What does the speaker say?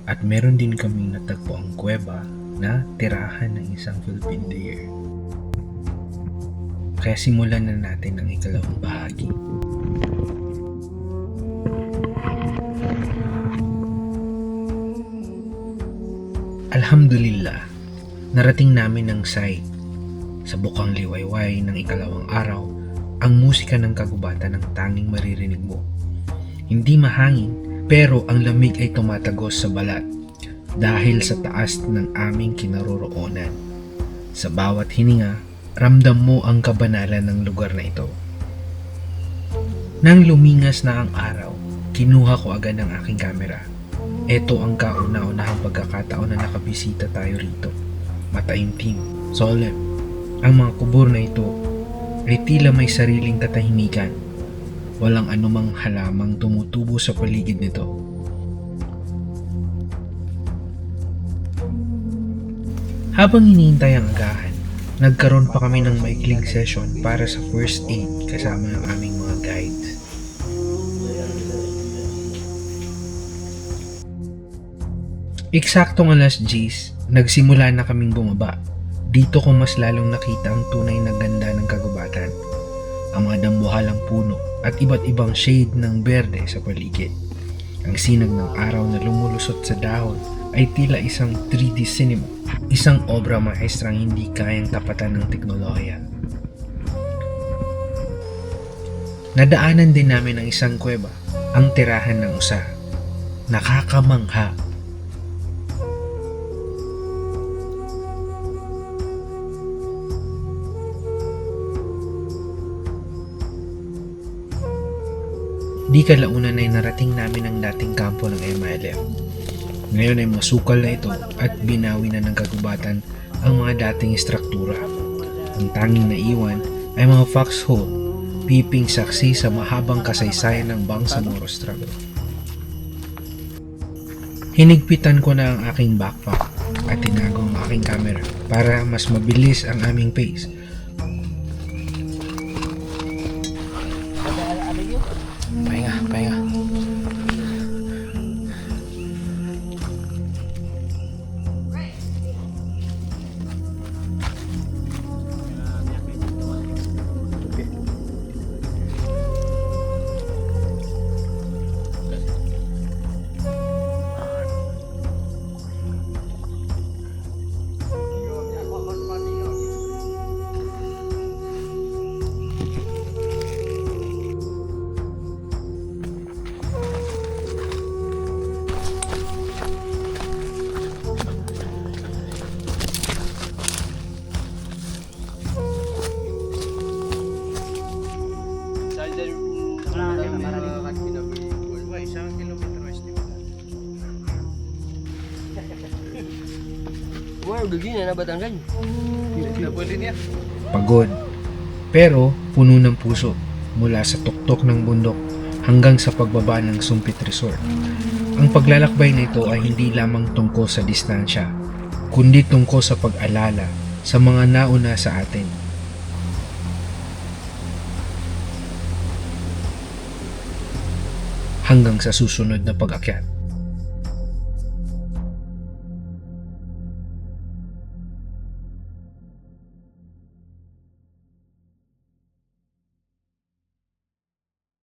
At meron din kaming natagpo ang kuweba na tirahan ng isang Philippine deer. Kaya simulan na natin ang ikalawang bahagi. Alhamdulillah, narating namin ang site. Sa bukang liwayway ng ikalawang araw, ang musika ng kagubatan ang tanging maririnig mo. Hindi mahangin, pero ang lamig ay tumatagos sa balat dahil sa taas ng aming kinaroroonan. Sa bawat hininga, ramdam mo ang kabanalan ng lugar na ito. Nang lumingas na ang araw, kinuha ko agad ang aking kamera. Ito ang kauna-unahang pagkakataon na nakabisita tayo rito. Mataimtim, solemn. Ang mga kubur na ito ay tila may sariling katahimikan. Walang anumang halamang tumutubo sa paligid nito. Habang hinihintay ang agahan, nagkaroon pa kami ng maikling session para sa first aid kasama ng aming mga guides. Eksaktong alas 10, nagsimula na kaming bumaba. Dito ko mas lalong nakita ang tunay na ganda ng kagubatan. Ang mga dambuhalang puno at iba't ibang shade ng berde sa paligid. Ang sinag ng araw na lumulusot sa dahon ay tila isang 3D cinema, isang obra maestrang hindi kayang tapatan ng teknolohiya. Nadaanan din namin ang isang kuweba, ang tirahan ng usa. Nakakamangha. Di kalaunan ay narating namin ang dating kampo ng MILF. Ngayon ay masukal na ito at binawi na ng kagubatan ang mga dating struktura. Ang tanging naiwan ay mga foxhole, piping saksi sa mahabang kasaysayan ng Bangsamoro struggle. Hinigpitan ko na ang aking backpack at tinago ang aking camera para mas mabilis ang aming pace. Pahinga. Pagod, pero puno ng puso mula sa tuktok ng bundok hanggang sa pagbaba ng Sumpit Resort. Ang paglalakbay na ito ay hindi lamang tungkol sa distansya, kundi tungkol sa pag-alala sa mga nauna sa atin. Hanggang sa susunod na pag-akyat.